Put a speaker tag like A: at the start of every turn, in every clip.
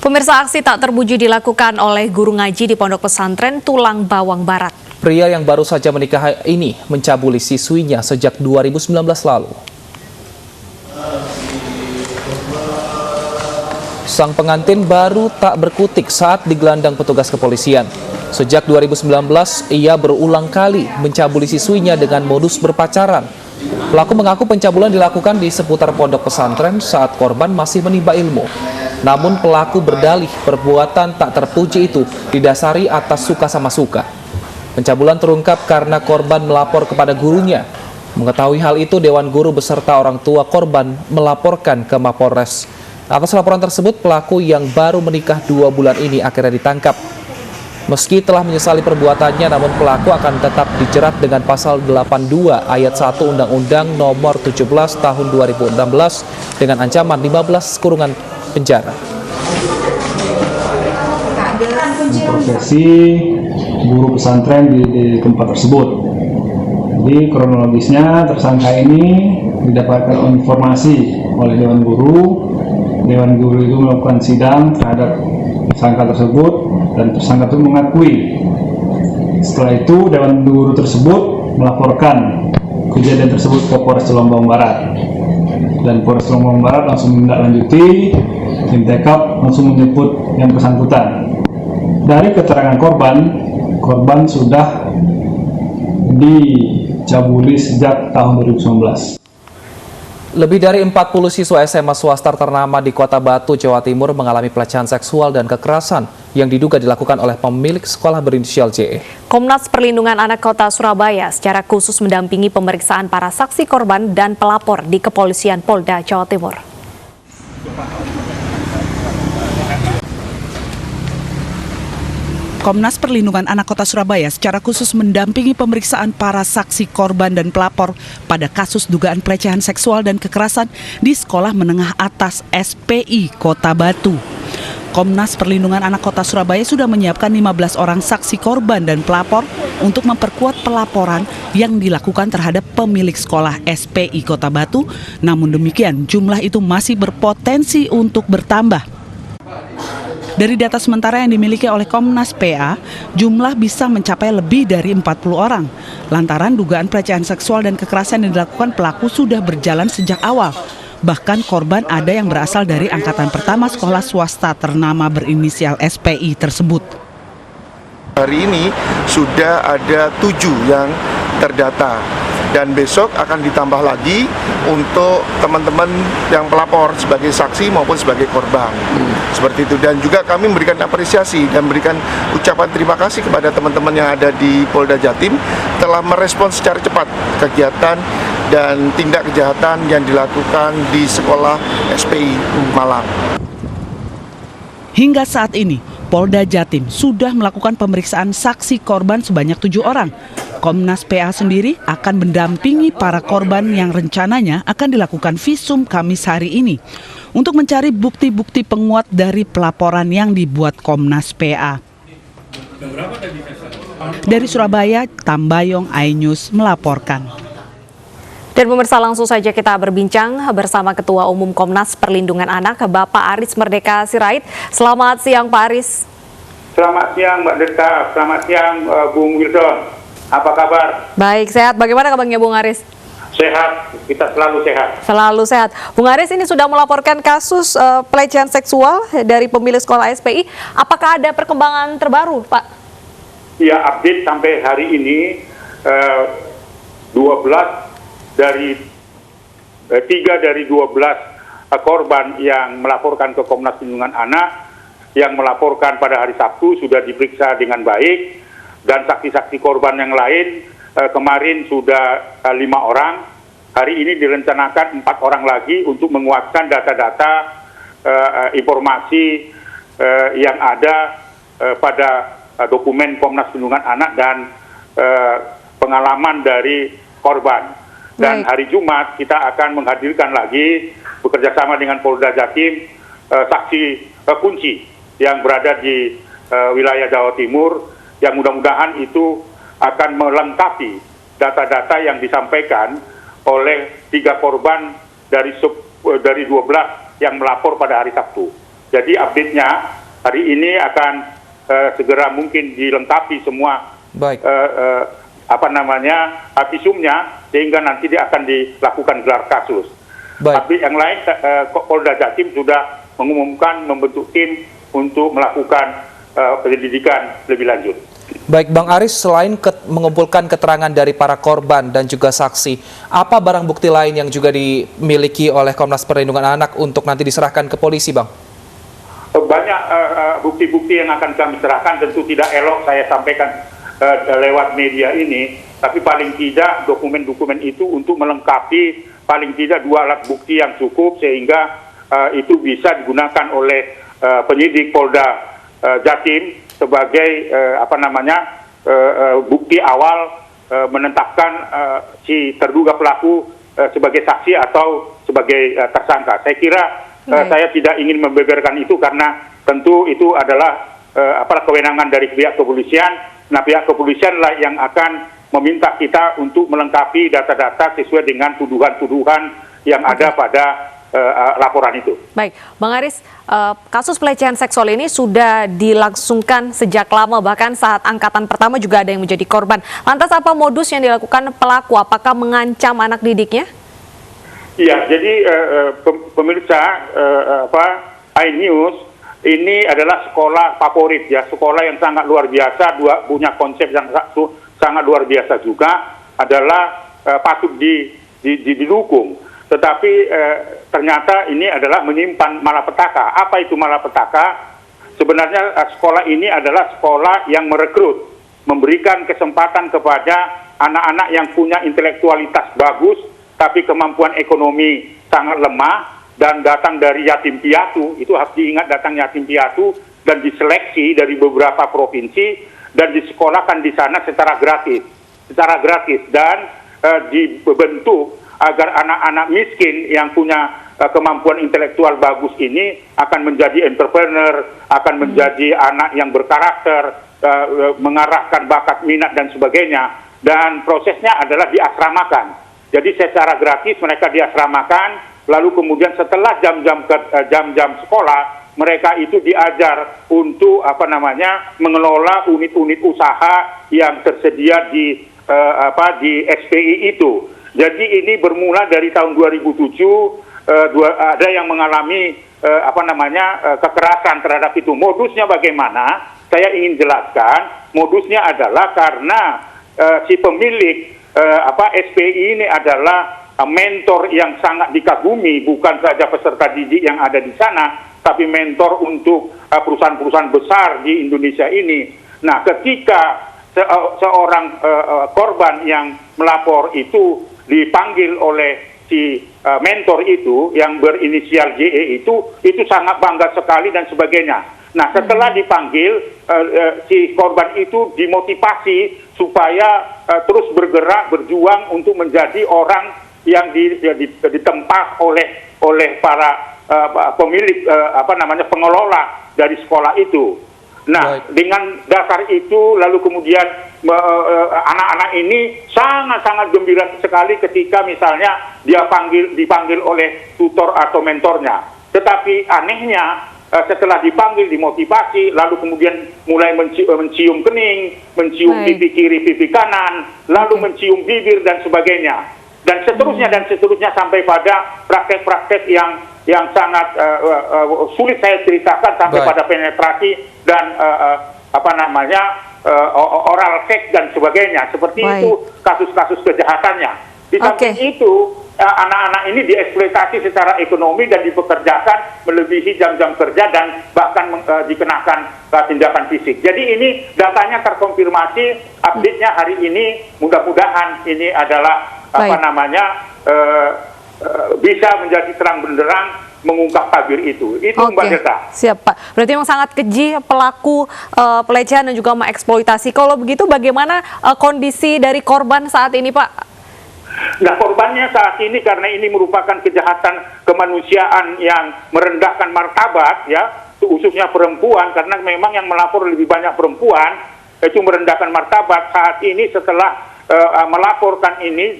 A: Pemirsa, aksi tak terpuji dilakukan oleh guru ngaji di Pondok Pesantren Tulang Bawang Barat.
B: Pria yang baru saja menikah ini mencabuli siswinya sejak 2019 lalu. Sang pengantin baru tak berkutik saat digelandang petugas kepolisian. Sejak 2019, ia berulang kali mencabuli siswinya dengan modus berpacaran. Pelaku mengaku pencabulan dilakukan di seputar pondok pesantren saat korban masih menimba ilmu. Namun pelaku berdalih perbuatan tak terpuji itu didasari atas suka sama suka. Pencabulan terungkap karena korban melapor kepada gurunya. Mengetahui hal itu, Dewan Guru beserta orang tua korban melaporkan ke Mapolres. Atas laporan tersebut, pelaku yang baru menikah 2 bulan ini akhirnya ditangkap. Meski telah menyesali perbuatannya, namun pelaku akan tetap dijerat dengan pasal 82 ayat 1 Undang-Undang Nomor 17 Tahun 2016 dengan ancaman 15 kurungan penjara.
C: Profesi guru pesantren di tempat tersebut. Jadi kronologisnya tersangka ini didapatkan informasi oleh Dewan Guru. Dewan Guru itu melakukan sidang terhadap tersangka tersebut dan tersangka itu mengakui. Setelah itu Dewan Guru tersebut melaporkan kejadian tersebut ke Polres Tulang Bawang Barat. Dan Polres Tulang Bawang Barat langsung menindaklanjuti, tim TKP langsung menjemput yang bersangkutan. Dari keterangan korban sudah dicabuli sejak tahun 2019.
B: Lebih dari 40 siswa SMA swasta ternama di Kota Batu, Jawa Timur mengalami pelecehan seksual dan kekerasan yang diduga dilakukan oleh pemilik sekolah berinisial JE.
A: Komnas Perlindungan Anak Kota Surabaya secara khusus mendampingi pemeriksaan para saksi korban dan pelapor di Kepolisian Polda Jawa Timur.
D: Komnas Perlindungan Anak Kota Surabaya secara khusus mendampingi pemeriksaan para saksi korban dan pelapor pada kasus dugaan pelecehan seksual dan kekerasan di Sekolah Menengah Atas SPI Kota Batu. Komnas Perlindungan Anak Kota Surabaya sudah menyiapkan 15 orang saksi korban dan pelapor untuk memperkuat pelaporan yang dilakukan terhadap pemilik sekolah SPI Kota Batu. Namun demikian, jumlah itu masih berpotensi untuk bertambah. Dari data sementara yang dimiliki oleh Komnas PA, jumlah bisa mencapai lebih dari 40 orang. Lantaran dugaan pelecehan seksual dan kekerasan yang dilakukan pelaku sudah berjalan sejak awal. Bahkan korban ada yang berasal dari angkatan pertama sekolah swasta ternama berinisial SPI tersebut.
E: Hari ini sudah ada 7 yang terdata. Dan besok akan ditambah lagi untuk teman-teman yang pelapor sebagai saksi maupun sebagai korban. Seperti itu. Dan juga kami memberikan apresiasi dan memberikan ucapan terima kasih kepada teman-teman yang ada di Polda Jatim telah merespons secara cepat kegiatan dan tindak kejahatan yang dilakukan di sekolah SPI Malang.
D: Hingga saat ini, Polda Jatim sudah melakukan pemeriksaan saksi korban sebanyak 7 orang. Komnas PA sendiri akan mendampingi para korban yang rencananya akan dilakukan visum Kamis hari ini untuk mencari bukti-bukti penguat dari pelaporan yang dibuat Komnas PA. Dari Surabaya, Tambayong iNews melaporkan.
A: Dan pemirsa, langsung saja kita berbincang bersama Ketua Umum Komnas Perlindungan Anak, Bapak Aris Merdeka Sirait. Selamat siang, Pak Aris.
F: Selamat siang, Mbak Deta. Selamat siang, Bung Wilson. Apa kabar?
A: Baik, sehat. Bagaimana kabarnya, Bung Aris?
F: Sehat, kita selalu sehat.
A: Selalu sehat. Bung Aris ini sudah melaporkan kasus pelecehan seksual dari pemilik sekolah SPI. Apakah ada perkembangan terbaru, Pak?
F: Ya, update sampai hari ini 3 dari 12 korban yang melaporkan ke Komnas Perlindungan Anak, yang melaporkan pada hari Sabtu sudah diperiksa dengan baik, dan saksi-saksi korban yang lain kemarin sudah 5 orang. Hari ini direncanakan 4 orang lagi untuk menguatkan data-data informasi yang ada pada dokumen Komnas Perlindungan Anak dan pengalaman dari korban. Dan hari Jumat kita akan menghadirkan lagi bekerjasama dengan Polda Jatim saksi kunci yang berada di wilayah Jawa Timur, yang mudah-mudahan itu akan melengkapi data-data yang disampaikan oleh 3 korban dari 12 yang melapor pada hari Sabtu. Jadi update-nya hari ini akan segera mungkin dilengkapi semua
B: Baik.
F: visumnya, sehingga nanti dia akan dilakukan gelar kasus.
B: Baik.
F: Tapi yang lain, Polda Jatim sudah mengumumkan membentuk tim untuk melakukan penyelidikan lebih lanjut.
B: Baik, Bang Aris, selain mengumpulkan keterangan dari para korban dan juga saksi, apa barang bukti lain yang juga dimiliki oleh Komnas Perlindungan Anak untuk nanti diserahkan ke polisi, Bang?
F: Banyak bukti-bukti yang akan kami serahkan, tentu tidak elok saya sampaikan lewat media ini, tapi paling tidak dokumen-dokumen itu untuk melengkapi paling tidak 2 alat bukti yang cukup, sehingga itu bisa digunakan oleh penyidik Polda Jatim sebagai bukti awal menetapkan si terduga pelaku sebagai saksi atau sebagai tersangka. Saya kira saya tidak ingin membeberkan itu karena tentu itu adalah kewenangan dari pihak kepolisian. Nah, pihak kepolisian lah yang akan meminta kita untuk melengkapi data-data sesuai dengan tuduhan-tuduhan yang ada pada laporan itu.
A: Baik, Bang Aris, kasus pelecehan seksual ini sudah dilangsungkan sejak lama, bahkan saat angkatan pertama juga ada yang menjadi korban. Lantas apa modus yang dilakukan pelaku? Apakah mengancam anak didiknya?
F: Iya, jadi pemirsa iNews ini adalah sekolah favorit ya, sekolah yang sangat luar biasa, punya konsep yang sangat luar biasa juga, adalah patut didukung. Tetapi ternyata ini adalah menyimpan malapetaka. Apa itu malapetaka? Sebenarnya sekolah ini adalah sekolah yang merekrut, memberikan kesempatan kepada anak-anak yang punya intelektualitas bagus, tapi kemampuan ekonomi sangat lemah, dan datang dari yatim piatu. Itu harus diingat, datang yatim piatu, dan diseleksi dari beberapa provinsi, dan disekolahkan di sana secara gratis, dan dibentuk agar anak-anak miskin yang punya kemampuan intelektual bagus ini akan menjadi entrepreneur, akan menjadi anak yang berkarakter, mengarahkan bakat, minat, dan sebagainya. Dan prosesnya adalah diasramakan. Jadi secara gratis mereka diasramakan, lalu kemudian setelah jam-jam sekolah, mereka itu diajar untuk mengelola unit-unit usaha yang tersedia di SPI itu. Jadi ini bermula dari tahun 2007, ada yang mengalami kekerasan terhadap itu. Modusnya bagaimana? Saya ingin jelaskan. Modusnya adalah karena si pemilik SPI ini adalah mentor yang sangat dikagumi, bukan saja peserta didik yang ada di sana, tapi mentor untuk perusahaan-perusahaan besar di Indonesia ini. Nah, ketika seorang korban yang melapor itu dipanggil oleh si mentor itu yang berinisial JE itu sangat bangga sekali dan sebagainya. Nah, setelah dipanggil, si korban itu dimotivasi supaya terus bergerak, berjuang untuk menjadi orang yang ditempa oleh para pemilik pengelola dari sekolah itu. Nah, dengan dasar itu lalu kemudian anak-anak ini sangat-sangat gembira sekali ketika misalnya dipanggil oleh tutor atau mentornya. Tetapi anehnya setelah dipanggil, dimotivasi, lalu kemudian mulai mencium kening, mencium pipi kiri, pipi kanan, lalu mencium bibir dan sebagainya. Dan seterusnya sampai pada praktek-praktek yang sangat sulit saya ceritakan, sampai pada penetrasi dan oral seks dan sebagainya. Seperti itu kasus-kasus kejahatannya. Di samping itu anak-anak ini dieksploitasi secara ekonomi dan dipekerjakan melebihi jam-jam kerja dan bahkan dikenakan tindakan fisik. Jadi ini datanya terkonfirmasi, update-nya hari ini, mudah-mudahan ini adalah bisa menjadi terang benderang mengungkap tabir itu. Itu Mbak Delta.
A: Siap, Pak. Berarti memang sangat keji pelaku pelecehan dan juga mengeksploitasi. Kalau begitu bagaimana kondisi dari korban saat ini, Pak?
F: Nah, korbannya saat ini karena ini merupakan kejahatan kemanusiaan yang merendahkan martabat, ya, khususnya perempuan, karena memang yang melapor lebih banyak perempuan, itu merendahkan martabat. Saat ini setelah melaporkan ini,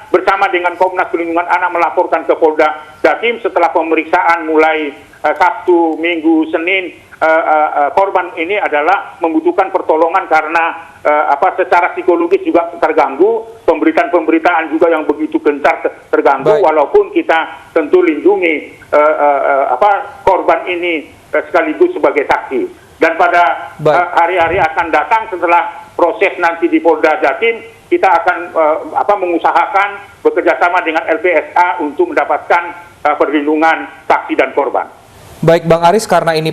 F: bersama dengan Komnas Perlindungan Anak melaporkan ke Polda Jatim, setelah pemeriksaan mulai Sabtu, Minggu, Senin, korban ini adalah membutuhkan pertolongan karena secara psikologis juga terganggu, pemberitaan-pemberitaan juga yang begitu gencar terganggu.
B: Baik.
F: Walaupun kita tentu lindungi korban ini sekaligus sebagai saksi. Dan pada hari-hari akan datang setelah proses nanti di Polda Jatim, kita akan mengusahakan bekerjasama dengan LPSA untuk mendapatkan perlindungan saksi dan korban.
B: Baik Bang Aris, karena ini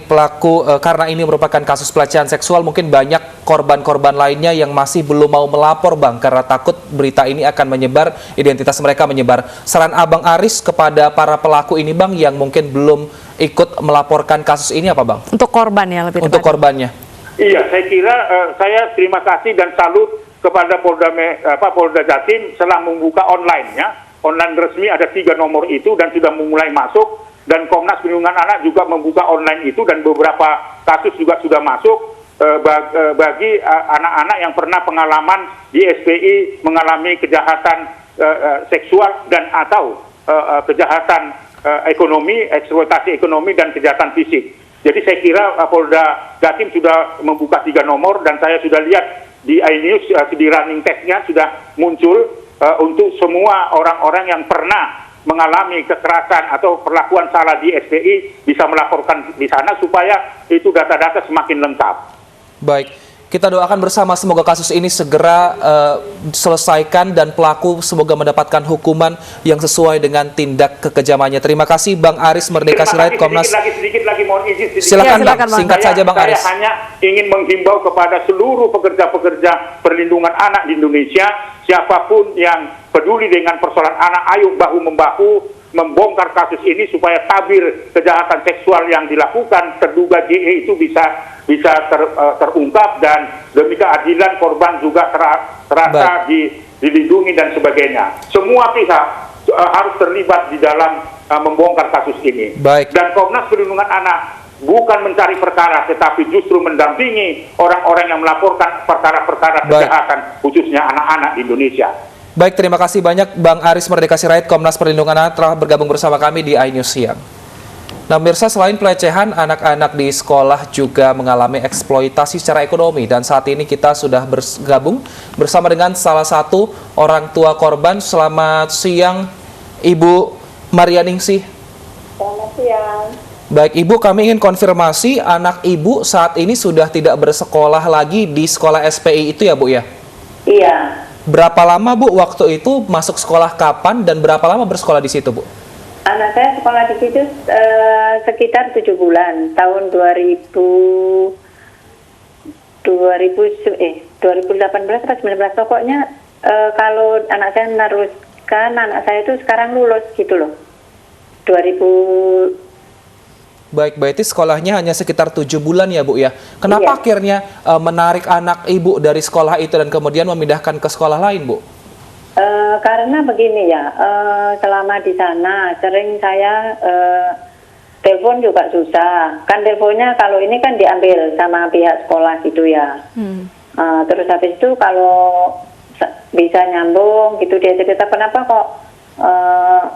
B: karena ini merupakan kasus pelecehan seksual, mungkin banyak korban-korban lainnya yang masih belum mau melapor Bang, karena takut berita ini akan menyebar, identitas mereka menyebar. Saran Abang Aris kepada para pelaku ini Bang, yang mungkin belum ikut melaporkan kasus ini apa Bang?
A: Untuk korban ya lebih
B: Untuk
A: tepat.
B: korbannya.
F: Iya, saya kira saya terima kasih dan salut kepada Polda Jatim setelah membuka online resmi ada 3 nomor itu dan sudah mulai masuk. Dan Komnas Perlindungan Anak juga membuka online itu dan beberapa kasus juga sudah masuk bagi anak-anak yang pernah pengalaman di SPI mengalami kejahatan seksual dan atau kejahatan ekonomi, eksploitasi ekonomi dan kejahatan fisik. Jadi saya kira Polda Jatim sudah membuka 3 nomor dan saya sudah lihat di iNews di running text-nya sudah muncul untuk semua orang-orang yang pernah mengalami kekerasan atau perlakuan salah di SPI bisa melaporkan di sana supaya itu data-data semakin lengkap.
B: Baik, kita doakan bersama semoga kasus ini segera selesaikan dan pelaku semoga mendapatkan hukuman yang sesuai dengan tindak kekejamannya. Terima kasih Bang Aris Merdeka Sirait, Komnas.
F: Sedikit lagi mohon izin.
B: Silakan
A: Ya,
B: Bang,
A: Bang.
B: singkat saja Bang Aris.
F: Saya hanya ingin menghimbau kepada seluruh pekerja-pekerja perlindungan anak di Indonesia, siapapun yang peduli dengan persoalan anak, ayo bahu-membahu membongkar kasus ini supaya tabir kejahatan seksual yang dilakukan terduga JE itu bisa terungkap dan demi keadilan korban juga terasa dilindungi dan sebagainya. Semua pihak harus terlibat di dalam membongkar kasus ini.
B: Baik.
F: Dan Komnas Perlindungan Anak bukan mencari perkara, tetapi justru mendampingi orang-orang yang melaporkan perkara-perkara kejahatan, khususnya anak-anak di Indonesia.
B: Baik, terima kasih banyak Bang Aris Merdeka Sirait, Komnas Perlindungan Anak telah bergabung bersama kami di iNews Siang. Nah, pemirsa, selain pelecehan, anak-anak di sekolah juga mengalami eksploitasi secara ekonomi. Dan saat ini kita sudah bergabung bersama dengan salah satu orang tua korban. Selamat siang, Ibu Marianingsih.
G: Selamat siang.
B: Baik, Ibu, kami ingin konfirmasi anak Ibu saat ini sudah tidak bersekolah lagi di sekolah SPI itu ya, Bu ya?
G: Iya.
B: Berapa lama Bu waktu itu masuk sekolah kapan dan berapa lama bersekolah di situ Bu?
G: Anak saya sekolah di situ sekitar 7 bulan, tahun 2018 atau 19 pokoknya kalau anak saya meneruskan, anak saya itu sekarang lulus gitu loh. 2000.
B: Baik, berarti sekolahnya hanya sekitar 7 bulan ya Bu ya. Kenapa
G: Iya.
B: akhirnya menarik anak Ibu dari sekolah itu dan kemudian memindahkan ke sekolah lain Bu?
G: Karena begini ya, selama di sana sering saya telepon juga susah. Kan teleponnya kalau ini kan diambil sama pihak sekolah gitu ya. Terus habis itu kalau bisa nyambung gitu dia cerita kenapa kok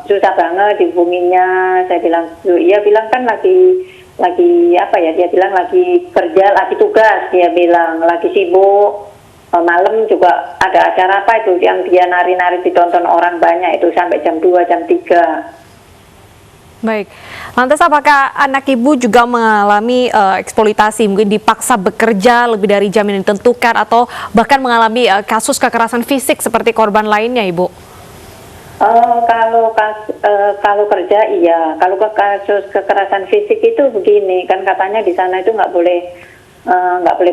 G: susah banget dihubunginya. Saya bilang, iya bilang kan lagi apa ya, dia bilang lagi kerja, lagi tugas, dia bilang lagi sibuk. Malam juga ada acara apa itu yang dia nari-nari ditonton orang banyak itu sampai jam 2, jam 3.
A: Baik, lantas apakah anak Ibu juga mengalami eksploitasi, mungkin dipaksa bekerja lebih dari jam yang ditentukan atau bahkan mengalami kasus kekerasan fisik seperti korban lainnya Ibu?
G: Kalau kerja iya, kalau kasus kekerasan fisik itu begini kan katanya di sana itu nggak boleh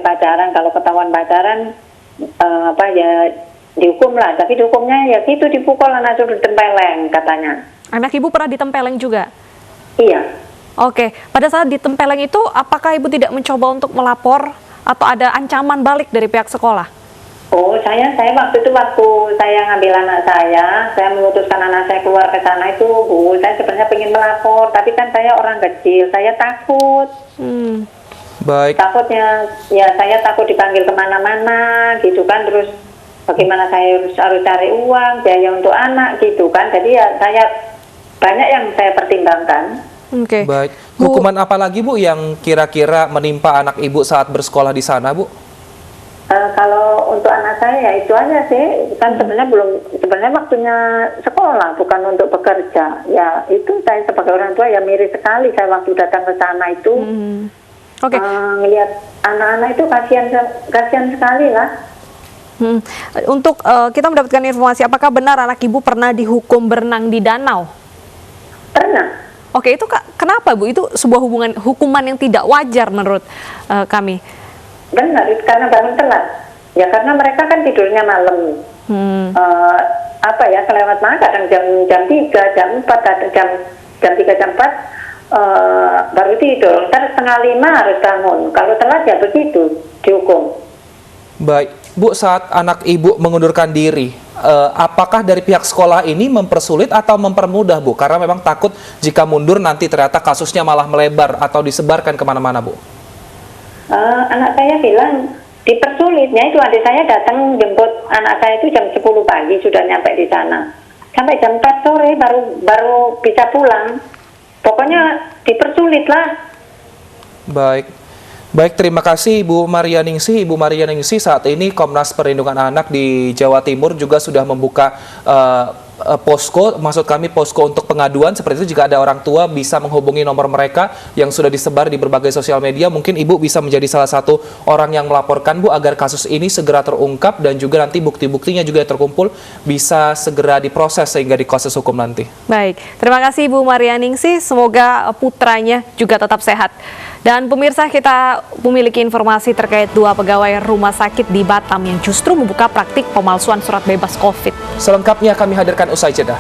G: pacaran. Kalau ketahuan pacaran dihukum lah, tapi dihukumnya ya gitu dipukul, anak suruh ditempeleng katanya.
A: Anak Ibu pernah ditempeleng juga?
G: Iya.
A: Oke, pada saat ditempeleng itu apakah Ibu tidak mencoba untuk melapor atau ada ancaman balik dari pihak sekolah?
G: Oh, saya waktu saya ngambil anak saya memutuskan anak saya keluar ke sana itu, Bu, saya sebenarnya pengen melapor, tapi kan saya orang kecil, saya takut.
B: Baik.
G: Takutnya, ya saya takut dipanggil kemana-mana gitu kan, terus bagaimana saya harus cari uang, biaya untuk anak gitu kan, jadi ya saya banyak yang saya pertimbangkan.
A: Oke.
B: Baik.
A: Bu,
B: Hukuman apa lagi Bu yang kira-kira menimpa anak Ibu saat bersekolah di sana, Bu?
G: Kalau untuk anak saya ya itu aja sih, kan sebenarnya waktunya sekolah bukan untuk bekerja. Ya itu saya sebagai orang tua ya miris sekali saya waktu datang ke sana itu
A: Oke.
G: ngelihat anak-anak itu kasihan sekali lah.
A: Untuk kita mendapatkan informasi, apakah benar anak Ibu pernah dihukum berenang di danau?
G: Pernah.
A: Oke, itu kenapa Bu? Itu sebuah hukuman yang tidak wajar menurut kami.
G: Benar, itu karena bangun telat. Ya karena mereka kan tidurnya malam. Kelewat malam kadang jam 3, jam 4, atau jam 3, jam 4 baru tidur. Ntar 4:30 harus bangun. Kalau telat ya begitu, dihukum.
B: Baik. Bu, saat anak Ibu mengundurkan diri, apakah dari pihak sekolah ini mempersulit atau mempermudah, Bu? Karena memang takut jika mundur nanti ternyata kasusnya malah melebar atau disebarkan kemana-mana, Bu.
G: Anak saya bilang dipersulitnya itu adik saya datang jemput anak saya itu jam 10 pagi sudah nyampe di sana. Sampai jam 4 sore baru bisa pulang. Pokoknya dipersulit lah.
B: Baik. Baik, terima kasih Ibu Maria Ningsih. Ibu Maria Ningsih, saat ini Komnas Perlindungan Anak di Jawa Timur juga sudah membuka posko, maksud kami posko untuk pengaduan. Seperti itu, jika ada orang tua bisa menghubungi nomor mereka yang sudah disebar di berbagai sosial media. Mungkin Ibu bisa menjadi salah satu orang yang melaporkan, Bu, agar kasus ini segera terungkap dan juga nanti bukti-buktinya juga terkumpul bisa segera diproses sehingga diproses hukum nanti.
A: Baik, terima kasih Ibu Maria Ningsih. Semoga putranya juga tetap sehat. Dan pemirsa, kita memiliki informasi terkait 2 pegawai rumah sakit di Batam yang justru membuka praktik pemalsuan surat bebas COVID.
B: Selengkapnya kami hadirkan usai jeda.